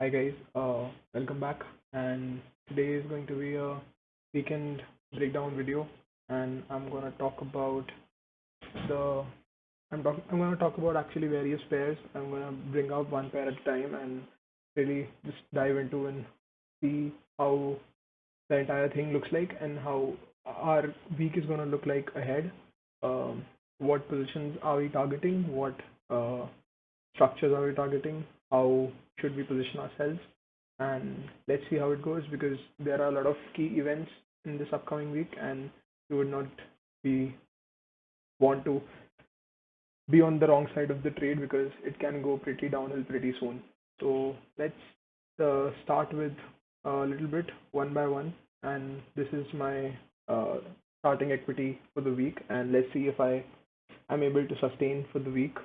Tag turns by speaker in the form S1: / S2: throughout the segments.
S1: Hi guys, welcome back. And today is going to be a weekend breakdown video, and I'm gonna talk about the I'm gonna talk about actually various pairs. I'm gonna bring out one pair at a time and really just dive into and see how the entire thing looks like and how our week is gonna look like ahead. Um, what positions are we targeting? What uh, structures are we targeting? How should we position ourselves? And let's see how it goes because there are a lot of key events in this upcoming week, and you would not be want to be on the wrong side of the trade because it can go pretty downhill pretty soon. So let's start with a little bit one by one, and this is my starting equity for the week, and let's see if I am able to sustain for the week.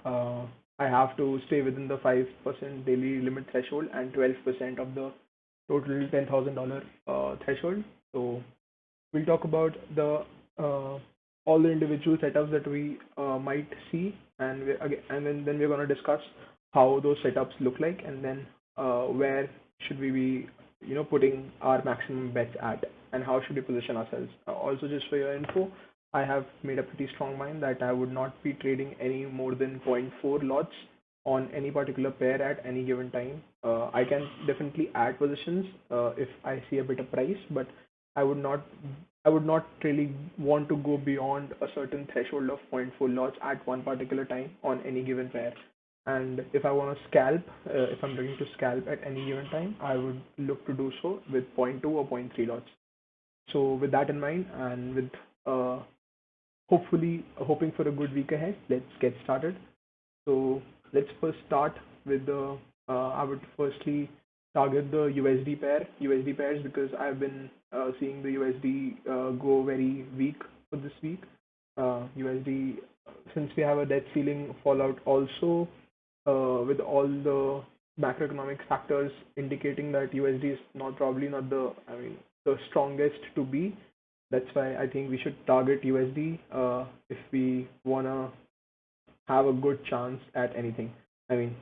S1: uh, I have to stay within the 5% daily limit threshold and 12% of the total $10,000 threshold. So we'll talk about the all the individual setups that we might see, and again, and then we're going to discuss how those setups look like, and then where should we be, putting our maximum bets at, and how should we position ourselves. Also, just for your info, I have made a pretty strong mind that I would not be trading any more than zero point 0.4 lots on any particular pair at any given time. I can definitely add positions if I see a better price, but I would not I would not really want to go beyond a certain threshold of zero point 0.4 lots at one particular time on any given pair. And if I want to scalp, if I'm looking to scalp at any given time, I would look to do so with zero point 0.2 or zero point 0.3 lots. So with that in mind, and with uh, hopefully hoping for a good week ahead, let's get started. So let's first start with the. I would firstly target the USD USD pairs, because I've been seeing the USD go very weak for this week. USD, since we have a debt ceiling fallout also, with all the macroeconomic factors indicating that USD is not probably not the strongest to be. That's why I think we should target USD if we wanna have a good chance at anything. I mean,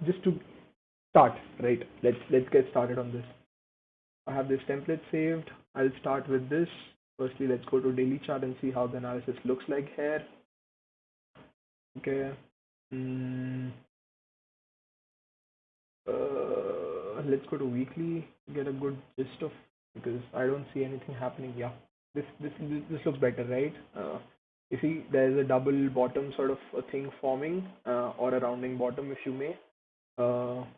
S1: just to start, right? Let's get started on this. I have this template saved. I'll start with this. Firstly, let's go to daily chart and see how the analysis looks like here. Okay. Mm, let's go to weekly. Get a good gist of, because I don't see anything happening. Yeah, this looks better, right? You see, there's a double bottom sort of a thing forming, or a rounding bottom, if you may,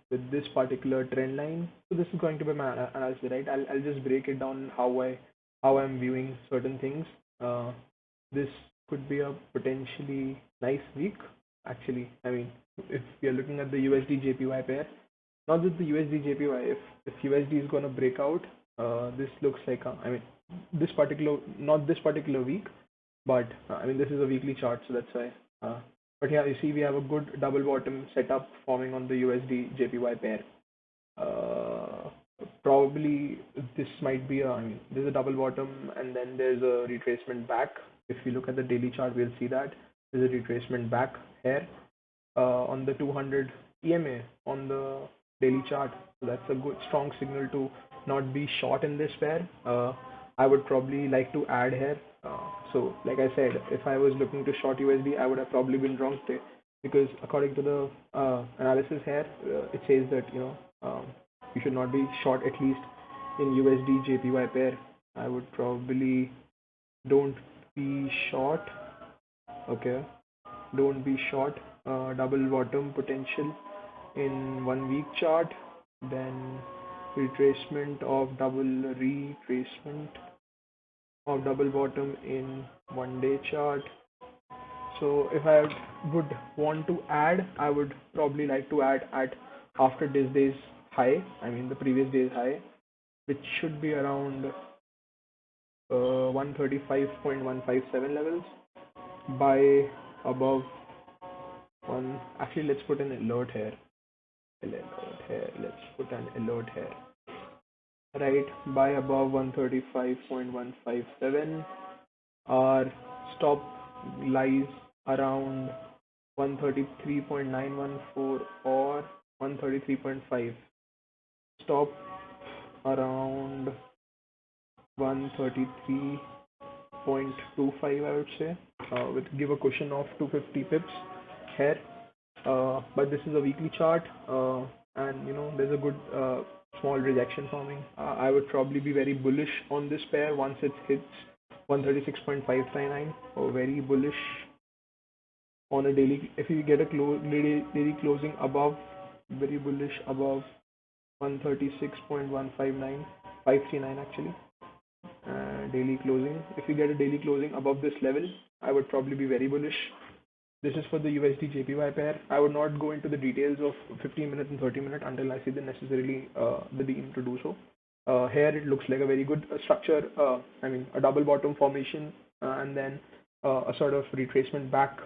S1: with this particular trend line. So this is going to be my analysis, right? I'll just break it down how I'm viewing certain things. Uh, this could be a potentially nice week, actually. I mean, if we are looking at the USD JPY pair, not just the USD JPY, if USD is going to break out, this looks like I mean, this particular not this particular week, but I mean, this is a weekly chart, so that's why. But yeah, you see, we have a good double bottom setup forming on the USD JPY pair. Uh, Probably this might be I mean, there's a double bottom and then there's a retracement back. If you look at the daily chart, we'll see that there's a retracement back here on the 200 EMA on the daily chart. So that's a good strong signal to not be short in this pair. I would probably like to add here. So like I said, if I was looking to short USD, I would have probably been wrong today, because according to the analysis here, it says that you should not be short, at least in USD JPY pair. I would probably don't be short. Okay, don't be short double bottom potential in 1 week chart, then retracement of double bottom in 1 day chart. So if I would want to add, I would probably like to add at after this day's high, I mean the previous day's high, which should be around 135.157 levels, by above one. Actually, let's put an alert here. Let's put an alert here. Right, by above 135.157. Our stop lies around 133.914 or 133.5. Stop around 133.25, I would say, with give a cushion of 250 pips here. But this is a weekly chart, and there's a good small rejection forming. I would probably be very bullish on this pair once it hits 136.539, or very bullish on a daily. If you get a daily closing above, very bullish above 136.159, 539 actually, daily closing. If you get a daily closing above this level, I would probably be very bullish. This is for the USD JPY pair. I would not go into the details of 15-minute and 30-minute until I see the deem to do so. Here it looks like a very good structure. I mean, a double bottom formation, and then a sort of retracement back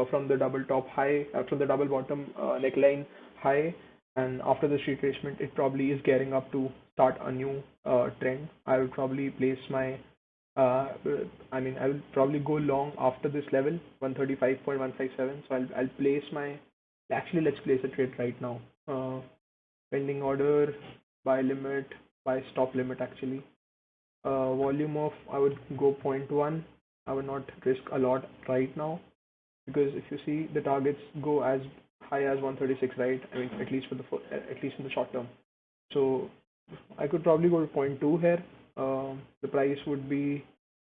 S1: from the double top high, from the double bottom neckline high. And after this retracement, it probably is gearing up to start a new trend. I would probably place my uh, I will probably go long after this level, 135.157. So I'll place my. Actually, let's place a trade right now. Pending order, buy limit, buy stop limit actually. Volume of, I would go zero point 0.1. I would not risk a lot right now, because if you see the targets go as high as 136, right? I mean, at least at least in the short term. So I could probably go to zero point 0.2 here. The price would be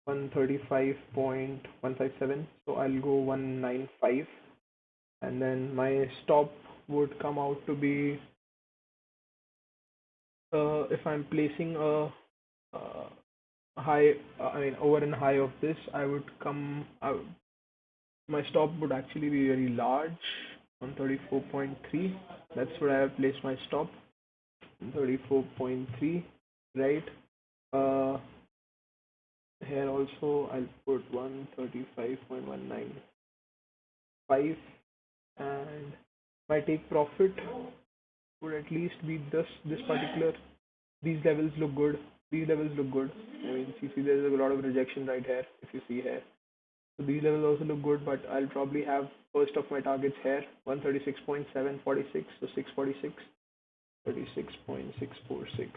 S1: 135.157, so I'll go 195, and then my stop would come out to be, if I'm placing a high, I mean over and high of this, I would come out. My stop would actually be very large, 134.3. That's where I have placed my stop, 134.3, right? Uh, Here also I'll put 135.195, and my take profit would at least be this particular. These levels look good. These levels look good. I mean, see, there's a lot of rejection right here. If you see here, so these levels also look good, but I'll probably have first of my targets here, 136.746, so 646, 36.646.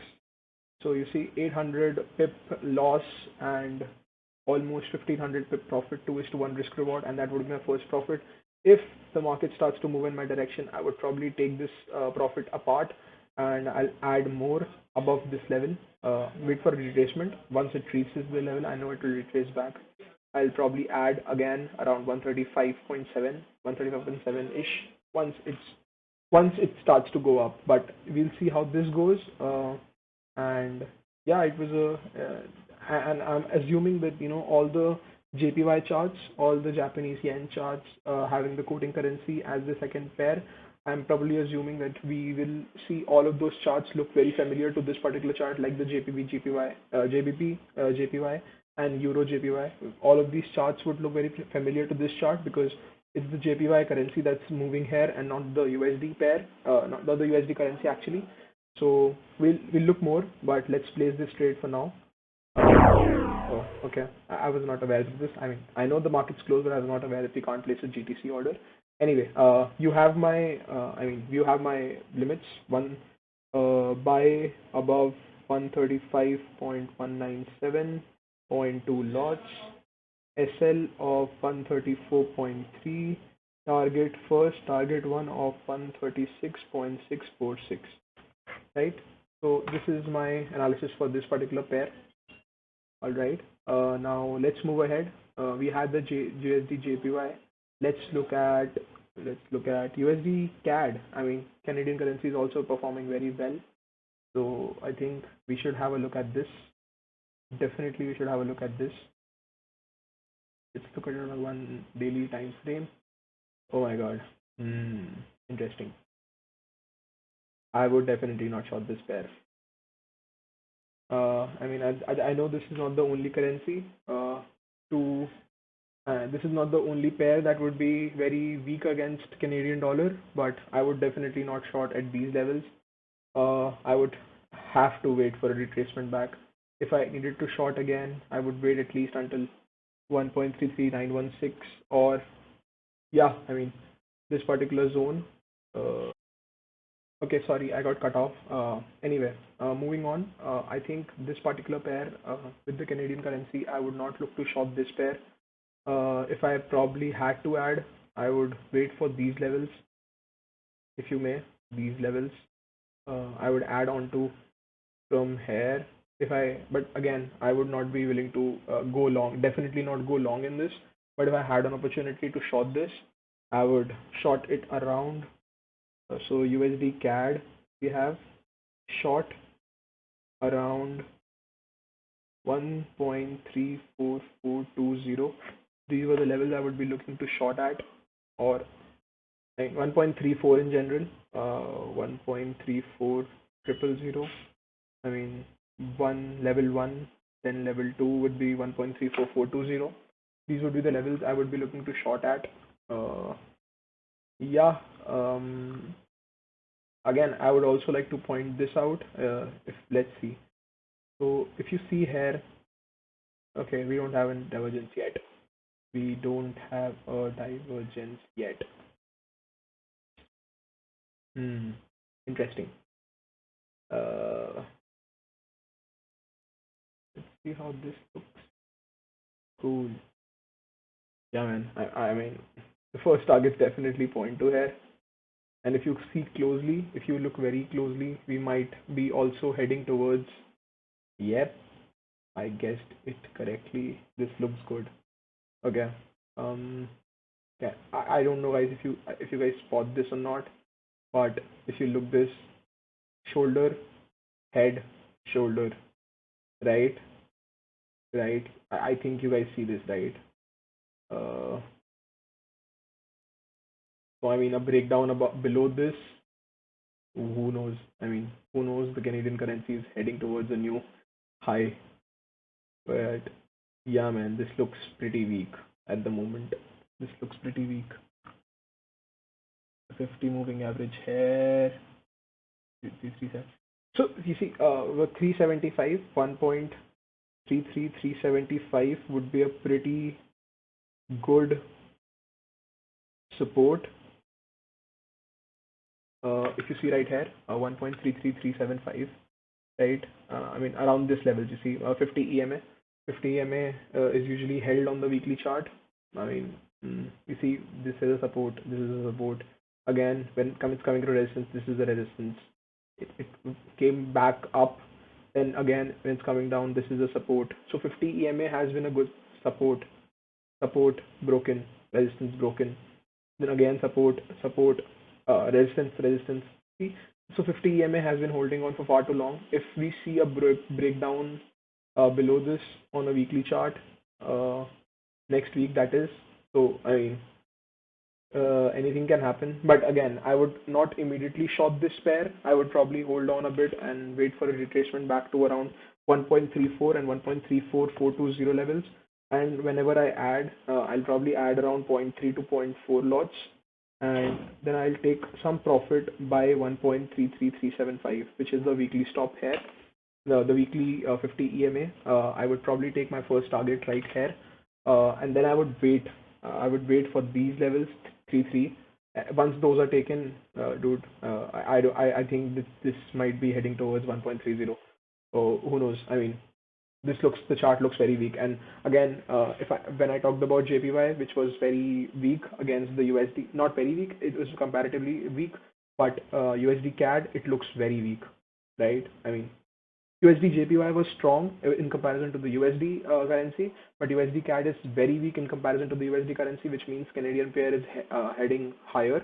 S1: So you see 800 pip loss and almost 1500 pip profit, 2:1 risk reward, and that would be my first profit. If the market starts to move in my direction, I would probably take this profit apart, and I'll add more above this level. Wait for a retracement. Once it reaches the level, I know it will retrace back. I'll probably add again around 135.7, 135.7 ish once it starts to go up. But we'll see how this goes. And yeah, it was and I'm assuming that all the JPY charts, all the Japanese yen charts, having the quoting currency as the second pair. I'm probably assuming that we will see all of those charts look very familiar to this particular chart, like the JPB, JPY, JBP, JPY, and Euro JPY. All of these charts would look very familiar to this chart, because it's the JPY currency that's moving here and not the USD pair, not the USD currency actually. So we'll look more, but let's place this trade for now. Oh, okay. I was not aware of this. I mean, I know the market's closed, but I was not aware that we can't place a GTC order. Anyway, you have my, you have my limits. One, buy above 135.197.2 lots, SL of 134.3, target one of 136.646, right? So this is my analysis for this particular pair. All right. Now let's move ahead. We had the USD JPY. Let's look at USD CAD. I mean, Canadian currency is also performing very well. So I think we should have a look at this. Definitely, we should have a look at this. Let's look at it on a one daily time frame. Oh my God. Interesting. I would definitely not short this pair. I mean, I know this is not the only currency to this is not the only pair that would be very weak against Canadian dollar, but I would definitely not short at these levels. I would have to wait for a retracement back. If I needed to short again, I would wait at least until 1.33916, or yeah, I mean, this particular zone. Uh, Okay, sorry, I got cut off. Anyway, moving on. I think this particular pair with the Canadian currency, I would not look to short this pair. If I probably had to add, I would wait for these levels, if you may, these levels. I would add on to from here if I, but again, I would not be willing to go long, definitely not go long in this. But if I had an opportunity to short this, I would short it around. So USD CAD, we have short around 1.34420. These were the levels I would be looking to short at, or like 1.34 in general, 1.34000. I mean, level one, then level two would be 1.34420. These would be the levels I would be looking to short at. Uh, yeah. Again, I would also like to point this out. If let's see. So if you see here, okay, we don't have a divergence yet. We don't have a divergence yet. Hmm. Interesting. Uh, let's see how this looks. Cool. Yeah, man. I mean, the first targets definitely point to here. And if you see closely, if you look very closely, we might be also heading towards. Yep, I guessed it correctly. This looks good. Okay. Um. Yeah. I don't know, guys, if you guys spot this or not, but if you look this shoulder, head, shoulder, right, right. I think you guys see this, right? Uh. So I mean, a breakdown about below this. Who knows? I mean, who knows? The Canadian currency is heading towards a new high. But yeah, man, this looks pretty weak at the moment. This looks pretty weak. 50 moving average here. So you see, with 375, 1.33375 would be a pretty good support. If you see right here, 1.33375, right? I mean, around this level, you see, 50 EMA. 50 EMA is usually held on the weekly chart. I mean, you see, this is a support, this is a support. Again, when it's coming to resistance, this is the resistance. It came back up, then again, when it's coming down, this is a support. So 50 EMA has been a good support. Support broken, resistance broken, then again support, resistance. See, so 50 EMA has been holding on for far too long. If we see a breakdown below this on a weekly chart uh, next week, that is. So I mean, anything can happen. But again, I would not immediately short this pair. I would probably hold on a bit and wait for a retracement back to around 1.34 and 1.34420 levels. And whenever I add, I'll probably add around zero point 0.3 to zero point 0.4 lots. And then I'll take some profit by 1.33375, which is the weekly stop here. The weekly 50 EMA. I would probably take my first target right here, and then I would wait. I would wait for these levels, 3 3. Once those are taken, dude, I think this might be heading towards 1.30. So who knows? I mean, the chart looks very weak. And again, if I when I talked about JPY, which was very weak against the USD, not very weak, it was comparatively weak, but USD CAD, it looks very weak, right? I mean, USD JPY was strong in comparison to the USD currency, but USD CAD is very weak in comparison to the USD currency, which means Canadian pair is heading higher.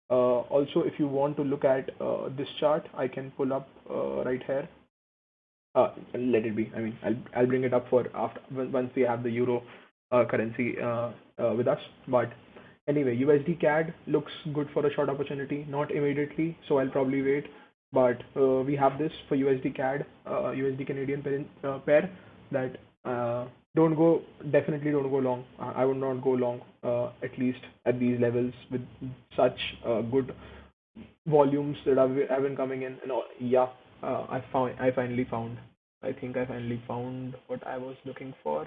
S1: Also, if you want to look at this chart, I can pull up right here. Let it be. I mean, I'll bring it up for after once we have the euro currency with us. But anyway, USD CAD looks good for a short opportunity. Not immediately, so I'll probably wait. But we have this for USD CAD, USD Canadian pair that don't go definitely don't go long. I would not go long at least at these levels with such good volumes that have been coming in. And all. Yeah, I finally found. I think I finally found what I was looking for.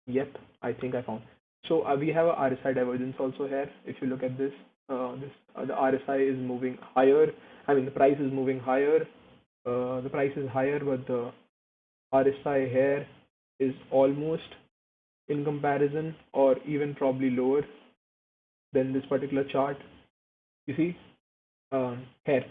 S1: Yep, I think I found. So we have a RSI divergence also here. If you look at this, the RSI is moving higher. I mean, the price is moving higher. The price is higher, but the RSI here is almost in comparison, or even probably lower than this particular chart. You see, here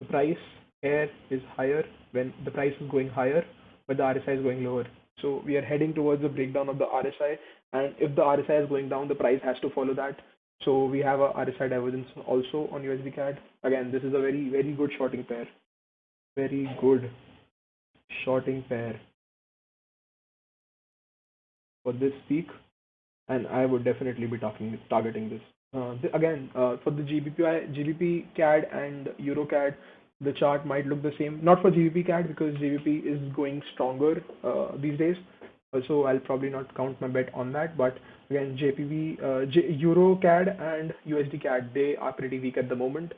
S1: the price here is higher when the price is going higher, but the RSI is going lower. So we are heading towards the breakdown of the RSI, and if the RSI is going down, the price has to follow that. So we have a RSI divergence also on USD CAD. Again, this is a very very good shorting pair. Very good shorting pair for this peak, and I would definitely be targeting this. Again, for the GBP CAD and Euro CAD, the chart might look the same. Not for GBP CAD because GBP is going stronger these days. So I'll probably not count my bet on that. But again, Euro CAD and USD CAD, they are pretty weak at the moment.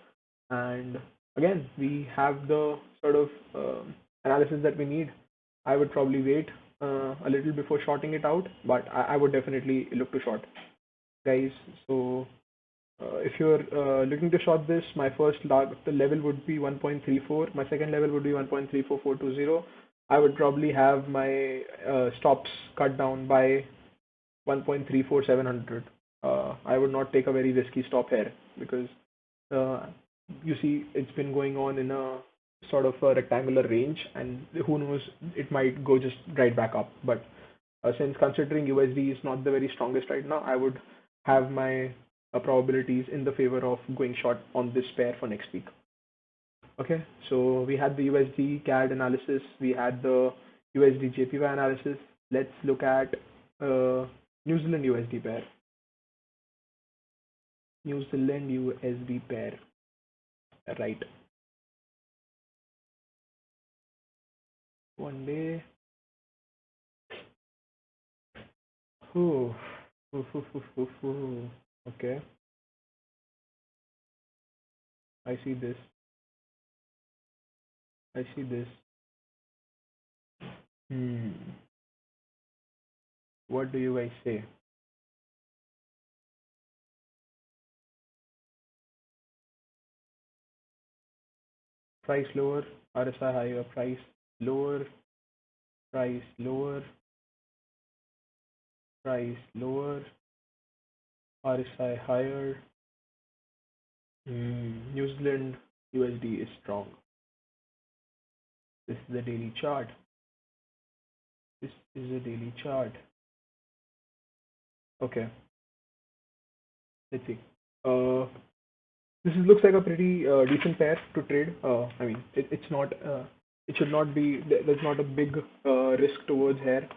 S1: And again, we have the sort of analysis that we need. I would probably wait a little before shorting it out, but I would definitely look to short, guys. So if you're looking to short this, my the level would be 1.34. My second level would be 1.34420. I would probably have my stops cut down by 1.34700. I would not take a very risky stop here because uh, you see it's been going on in a sort of a rectangular range, and who knows, it might go just right back up. But since considering USD is not the very strongest right now, I would have my probabilities in the favor of going short on this pair for next week. Okay, so we had the USD CAD analysis, we had the USD JPY analysis. Let's look at New Zealand USD pair. New Zealand USD pair. Right. One day. Ooh. Ooh, ooh, ooh, ooh, ooh. Okay, I see this. I see this. Hmm. What do you guys say? Price lower, RSI higher, lower, price lower, price lower, RSI higher. New Zealand USD is strong. This is the daily chart. This is a daily chart. Okay, let's see. Uh, looks like a pretty decent pair to trade. I mean, it's not. It should not be. There's not a big risk towards here.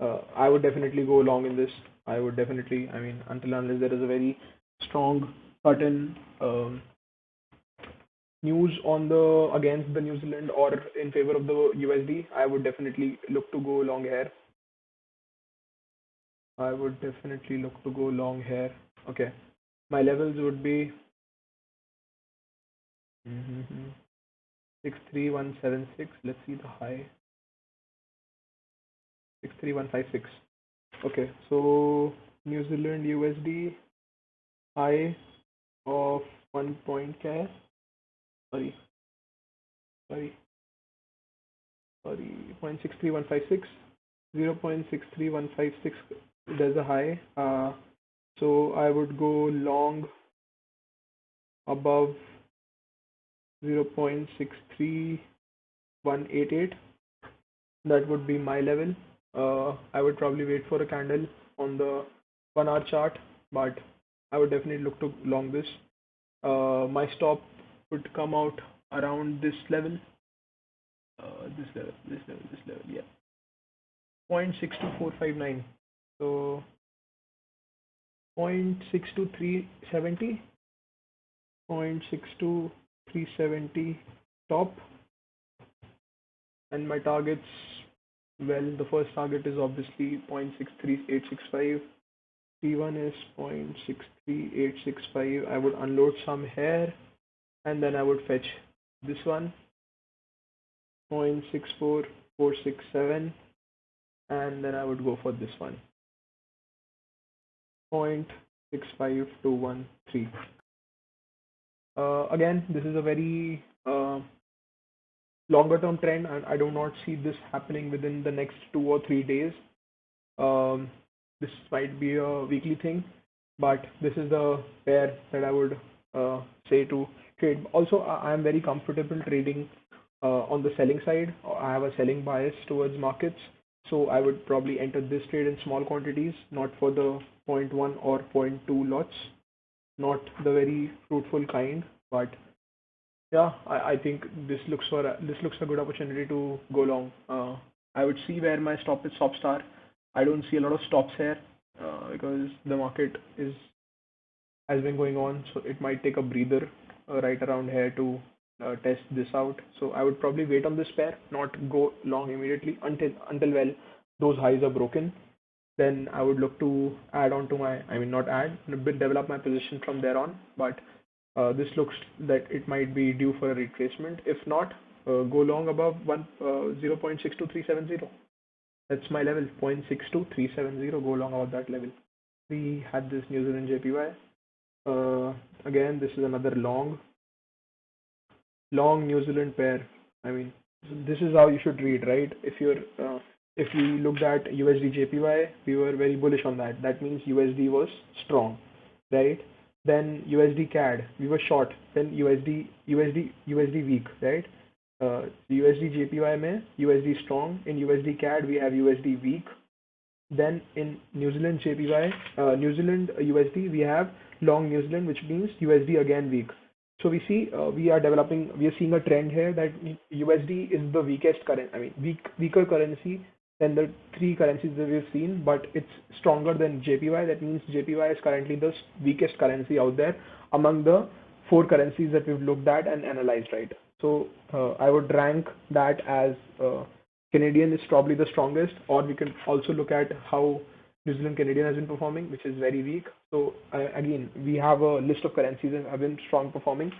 S1: I would definitely go along in this. I would definitely. I mean, until unless there is a very strong certain news on the against the New Zealand or in favor of the USD, I would definitely look to go long here. I would definitely look to go long here. Okay, my levels would be 63176. Let's see the high. 63156. Okay, so New Zealand USD high of 1 point care. Sorry, sorry, sorry. 0.63156. 0.63156. There's a high. So I would go long above 0.63188. That would be my level. I would probably wait for a candle on the 1 hour chart, but I would definitely look to long this. My stop would come out around this level, this level, yeah, 0.62459. So 0.62370, 0.62370 top, and my targets. Well, the first target is obviously 0.63865. T1 is 0.63865. I would unload some here, and then I would fetch this one 0.64467, and then I would go for this one 65213. Again, this is a very longer term trend, and I do not see this happening within the next 2 or 3 days. Um, this might be a weekly thing, but this is the pair that I would say to trade. Also, I am very comfortable trading on the selling side. I have a selling bias towards markets, so I would probably enter this trade in small quantities, not for the zero point 0.1 or zero point 0.2 lots, not the very fruitful kind, but yeah, I think this looks a good opportunity to go long. I would see where my stops are. I don't see a lot of stops here because the market is has been going on, so it might take a breather right around here to test this out. So I would probably wait on this pair, not go long immediately until well those highs are broken. Then I would look to add on to my, I mean not add, but develop my position from there on. But this looks that it might be due for a retracement. If not, go long above 0.62370. That's my level, 0.62370. Go long above that level. We had this New Zealand JPY. Again, this is another long New Zealand pair. I mean, this is how you should read, right? If we looked at USD JPY, we were very bullish on that. That means USD was strong, right? Then USD CAD, we were short. Then USD weak, right? USD JPY में USD strong. In USD CAD, we have USD weak. Then in New Zealand JPY, New Zealand USD, we have long New Zealand, which means USD again weak. So we see we are seeing a trend here that USD is the weakest currency, I mean weaker currency than the three currencies that we've seen, but it's stronger than JPY. That means JPY is currently the weakest currency out there among the four currencies that we've looked at and analyzed, right? So I would rank that as Canadian is probably the strongest, or we can also look at how New Zealand Canadian has been performing, which is very weak. So again, we have a list of currencies that have been strong performing.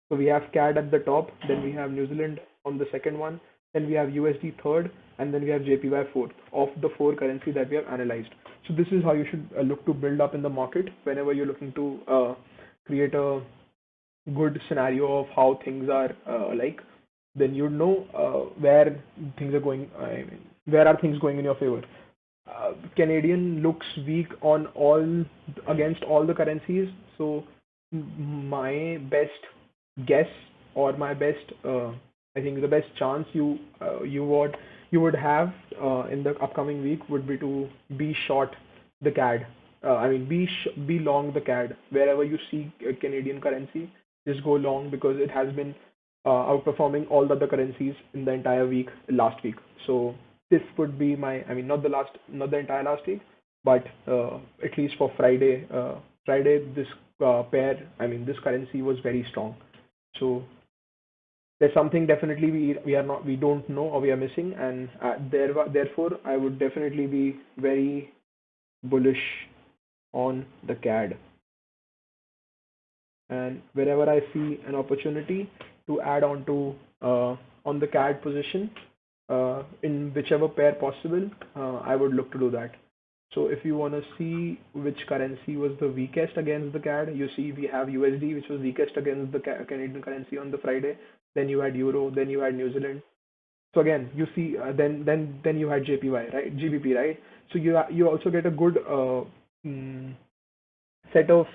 S1: So we have CAD at the top, then we have New Zealand on the second one, then we have USD third, and then we have JPY fourth of the four currencies that we have analyzed. So this is how you should look to build up in the market whenever you're looking to create a good scenario of how things are like, then you know where things are going. I mean, where are things going in your favor? Canadian looks weak on all against all the currencies. So my best guess or my best, I think the best chance you would have in the upcoming week would be to be short the CAD. I mean, be long the CAD wherever you see a Canadian currency. Just go long because it has been outperforming all the other currencies in the entire week last week. So this would be my, I mean, not the entire last week, but at least for Friday, this pair, I mean, this currency was very strong. So there's something definitely we don't know or we are missing, and therefore I would definitely be very bullish on the CAD. And wherever I see an opportunity to add on to on the CAD position in whichever pair possible, I would look to do that. So if you want to see which currency was the weakest against the CAD, you see we have USD, which was weakest against the Canadian currency on the Friday. Then you had Euro, then you had New Zealand. So again, you see, then you had JPY, right? GBP, right? So you also get a good mm, set of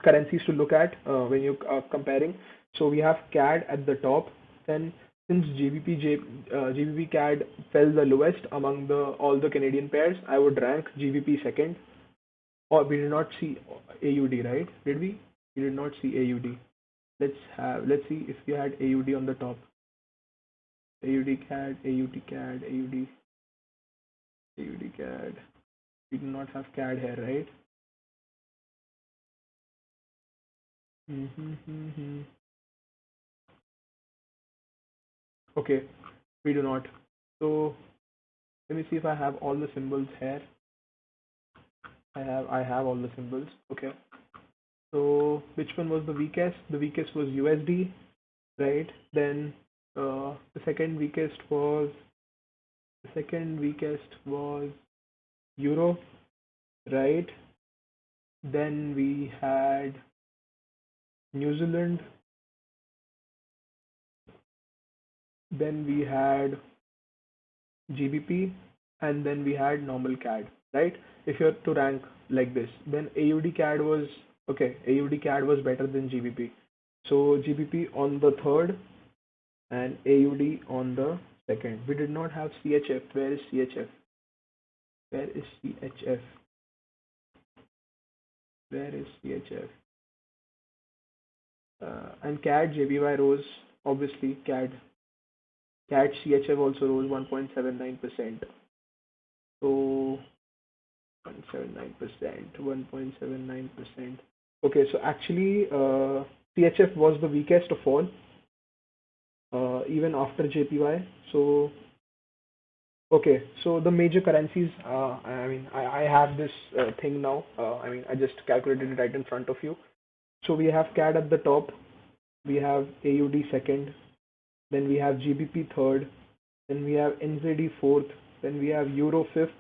S1: currencies to look at when you are comparing. So we have CAD at the top. Then since GBP CAD fell the lowest among all the Canadian pairs, I would rank GBP second. Or we did not see AUD, right? Did we? We did not see AUD. Let's see if we had AUD on the top. AUD CAD, AUD CAD, AUD CAD. We do not have CAD here, right? Mm-hmm. Okay, we do not. So let me see if I have all the symbols here. I have all the symbols. Okay. So which one was the weakest? The weakest was USD, right? Then the second weakest was Euro, right? Then we had New Zealand. Then we had GBP, and then we had normal CAD, right? If you're to rank like this, then AUD CAD was okay. AUD CAD was better than GBP. So GBP on the third and AUD on the second. We did not have CHF. Where is CHF? Where is CHF? Where is CHF? And CAD JPY rose, obviously. CAD CHF also rose 1.79%. So 1.79%, 1.79%. Okay, so actually, CHF was the weakest of all, even after JPY. So, okay, so the major currencies, I mean, I have this thing now. I mean, I just calculated it right in front of you. So we have CAD at the top, we have AUD second, then we have GBP third, then we have NZD fourth, then we have Euro fifth,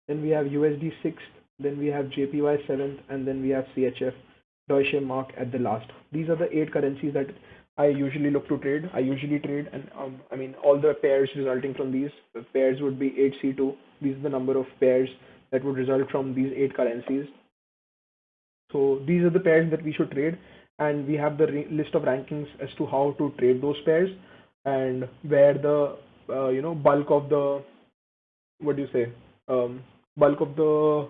S1: then we have USD sixth, then we have JPY seventh, and then we have CHF Deutsche Mark at the last. These are the eight currencies that I usually look to trade. I usually trade, and I mean all the pairs resulting from these pairs would be 8C2. These are the number of pairs that would result from these eight currencies. So these are the pairs that we should trade, and we have the list of rankings as to how to trade those pairs and where the bulk of the what do you say bulk of the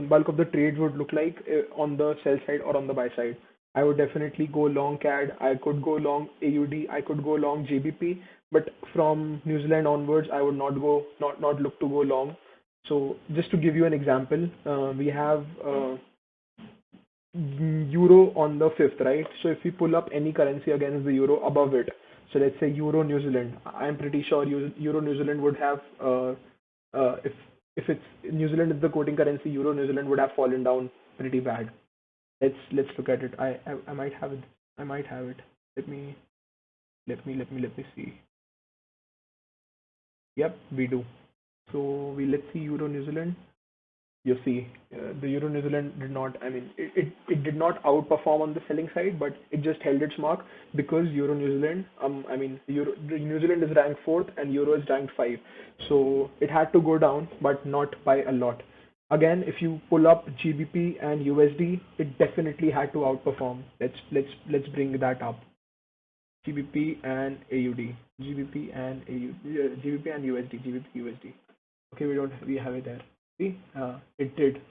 S1: bulk of the trades would look like on the sell side or on the buy side. I would definitely go long CAD. I could go long AUD. I could go long GBP, but from New Zealand onwards, I would not look to go long. So just to give you an example, we have euro on the fifth, right? So if we pull up any currency against the euro above it, so let's say euro New Zealand, I'm pretty sure euro New Zealand would have if it's New Zealand is the quoting currency, euro New Zealand would have fallen down pretty bad. Let's look at it. I might have it. I might have it. Let me let me see. Yep, we do. So we let's see euro New Zealand. You see, the Euro New Zealand did not, I mean, it did not outperform on the selling side, but it just held its mark because Euro New Zealand, New Zealand is ranked fourth and Euro is ranked five. So it had to go down, but not by a lot. Again, if you pull up GBP and USD, it definitely had to outperform. Let's bring that up. GBP and AUD, GBP and AUD, GBP and USD, GBP USD. Okay, we have it there. See, it did,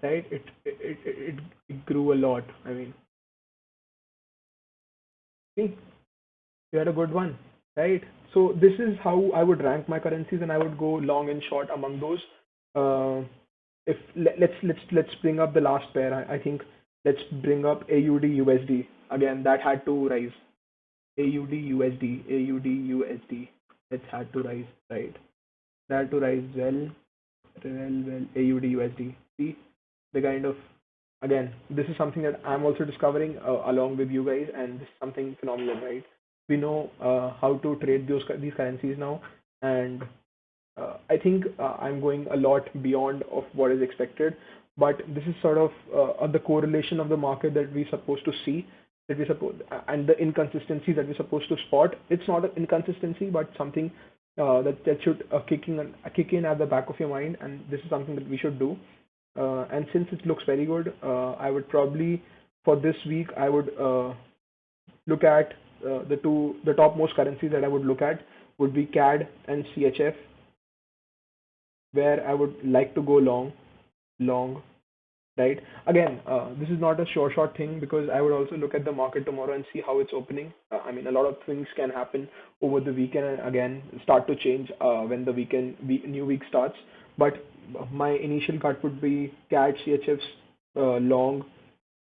S1: right? It grew a lot. I mean, see, you had a good one, right? So this is how I would rank my currencies, and I would go long and short among those. Uh, if let's bring up the last pair. I think let's bring up AUD USD again. That had to rise. AUD USD, AUD USD. That had to rise, right? That had to rise well, AUD USD. See the kind of again, this is something that I'm also discovering along with you guys, and this is something phenomenal, right? We know how to trade these currencies now, and I think I'm going a lot beyond of what is expected, but this is sort of the correlation of the market that we're supposed to see, that we suppose, and the inconsistency that we're supposed to spot. It's not an inconsistency, but something that should kick in at the back of your mind, and this is something that we should do. And since it looks very good, I would probably for this week I would look at the topmost currencies that I would look at would be CAD and CHF, where I would like to go long, right? Again, this is not a short thing because I would also look at the market tomorrow and see how it's opening. I mean, a lot of things can happen over the weekend and again start to change when the new week starts. But my initial cut would be CAD CHFs long.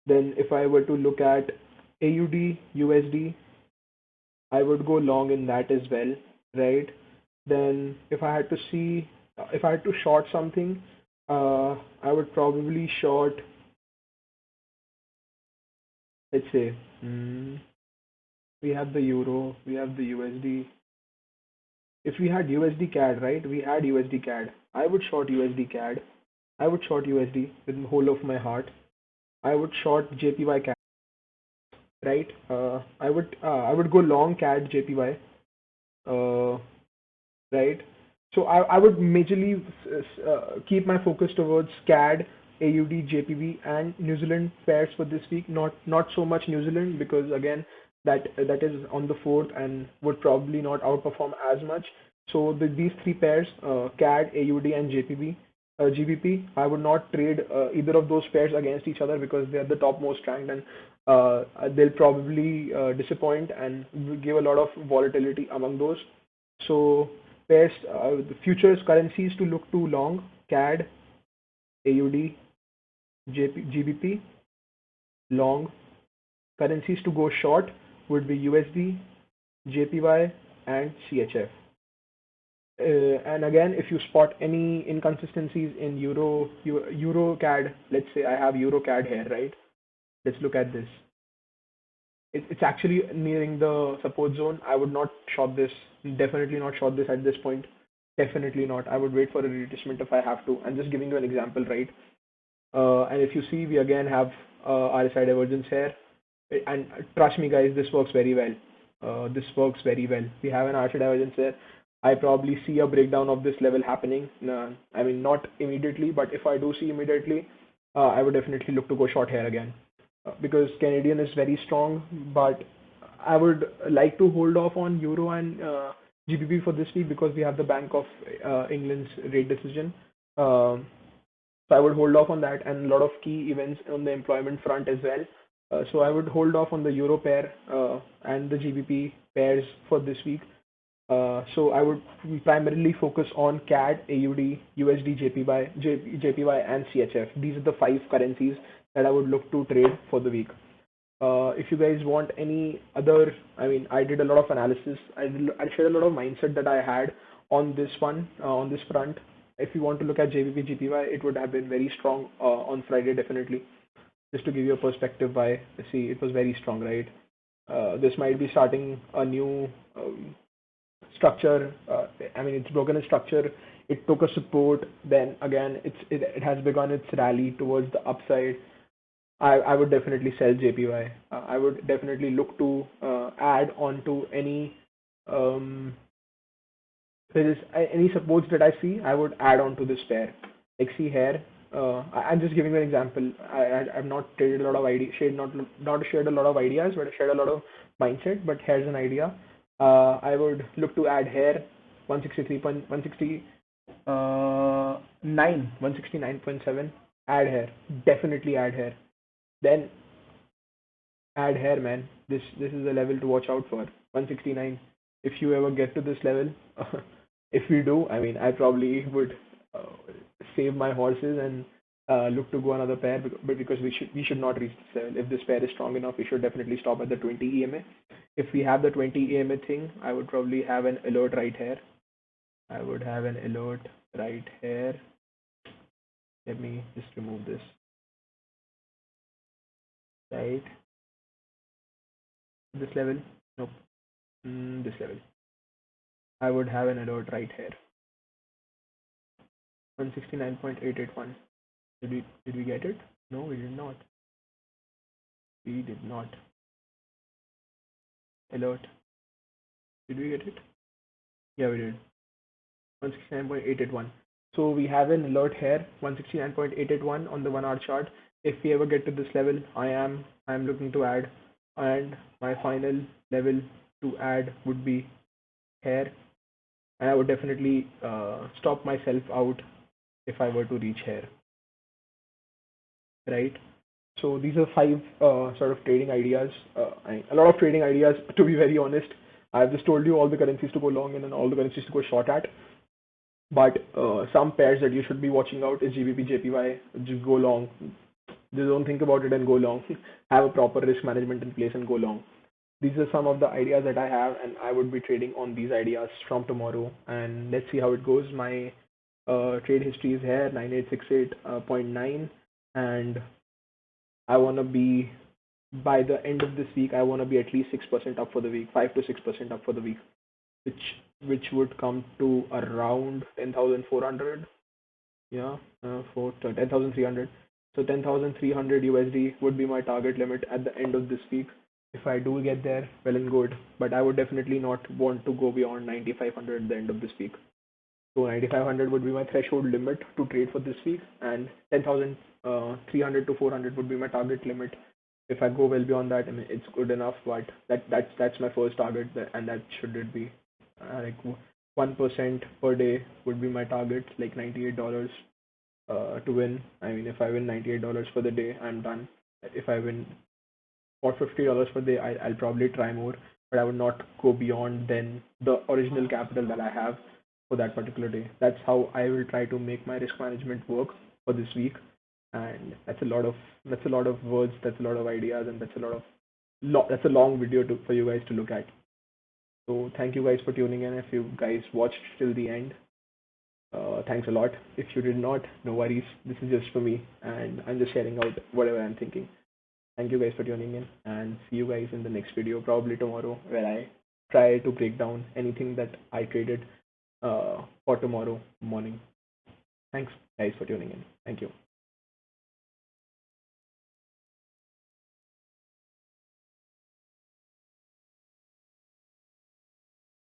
S1: Then if I were to look at AUD USD, I would go long in that as well, right? Then if I had to short something, I would probably short, let's say, we have the euro, we have the USD. If we had USD CAD, right? We had USD CAD. I would short USD CAD. I would short USD with the whole of my heart. I would short JPY CAD, right? I would go long CAD JPY, uh, right? So I would majorly keep my focus towards CAD, AUD, JPB, and New Zealand pairs for this week. Not so much New Zealand because again that is on the fourth and would probably not outperform as much. So these three pairs, CAD, AUD, and JPB, GBP, I would not trade either of those pairs against each other because they are the topmost ranked and they'll probably disappoint and will give a lot of volatility among those. So pairs, the futures currencies to look to long, CAD, AUD, GBP, long. Currencies to go short would be USD, JPY, and CHF. And again, if you spot any inconsistencies in Euro CAD, let's say I have Euro CAD here, right? Let's look at this. It's actually nearing the support zone. I would not short this. Definitely not short this at this point. Definitely not. I would wait for a retracement if I have to. I'm just giving you an example, right? And if you see, we again have RSI divergence here. And trust me, guys, this works very well. This works very well. We have an RSI divergence here. I probably see a breakdown of this level happening. I mean, not immediately, but if I do see immediately, I would definitely look to go short here again because Canadian is very strong, but I would like to hold off on Euro and GBP for this week because we have the Bank of England's rate decision. Um, so I would hold off on that and a lot of key events on the employment front as well. So I would hold off on the Euro pair and the GBP pairs for this week. So I would primarily focus on CAD, AUD, USD, JPY, and CHF. These are the five currencies that I would look to trade for the week. If you guys want any other, I mean, I did a lot of analysis. I shared a lot of mindset that I had on this one, on this front. If you want to look at JPP, GPY, it would have been very strong on Friday, definitely. Just to give you a perspective, why, see, it was very strong, right? This might be starting a new structure. I mean, it's broken its structure. It took a support. Then again, it has begun its rally towards the upside. I would definitely sell JPY. I would definitely look to add on to any um, there is any supports that I see. I would add on to this pair. Like see here, I'm just giving you an example. I've not traded a lot of ideas, not shared a lot of ideas, but I shared a lot of mindset. But here's an idea. I would look to add here 163.160 9 169.7. Add here, definitely add here. Then add here, man. This is a level to watch out for. 169. If you ever get to this level, if we do, I mean, I probably would uh, save my horses and look to go another pair, but because we should not reach this level. If this pair is strong enough, we should definitely stop at the 20 EMA. If we have the 20 EMA thing, I would probably have an alert right here. I would have an alert right here. Let me just remove this. Right, this level. Nope. This level. I would have an alert right here. 169.881. Did we get it? No, we did not. We did not. Alert. Did we get it? Yeah, we did. 169.881. So we have an alert here, 169.881 on the 1 hour chart. If we ever get to this level, I am looking to add, and my final level to add would be here, and I would definitely stop myself out if I were to reach here, right? So these are five sort of trading ideas. A lot of trading ideas, to be very honest. I've just told you all the currencies to go long in and all the currencies to go short at. But some pairs that you should be watching out is GBP, JPY. Just go long. Just don't think about it and go long. Have a proper risk management in place and go long. These are some of the ideas that I have, and I would be trading on these ideas from tomorrow. And let's see how it goes. My trade history is here, 9868.9, and I want to be by the end of this week. I want to be at least 6% up for the week, 5 to 6% up for the week, which which would come to around 10,400. Yeah, for 10,300. So 10,300 USD would be my target limit at the end of this week. If I do get there, well and good. But I would definitely not want to go beyond 9,500 at the end of this week. So 9,500 would be my threshold limit to trade for this week, and 10,300 to 400 would be my target limit. If I go well beyond that, I mean, it's good enough, but that's my first target, and that should it be. Like 1% per day would be my target, like $98 to win. I mean, if I win $98 for the day, I'm done. If I win for $50 per day, I'll probably try more, but I would not go beyond then the original capital that I have for that particular day. That's how I will try to make my risk management work for this week. And that's a lot of words, that's a lot of ideas, and that's a long video for you guys to look at. So thank you guys for tuning in. If you guys watched till the end, thanks a lot. If you did not, no worries. This is just for me, and I'm just sharing out whatever I'm thinking. Thank you guys for tuning in, and see you guys in the next video, probably tomorrow, where I try to break down anything that I traded for tomorrow morning. Thanks, guys, for tuning in. Thank you.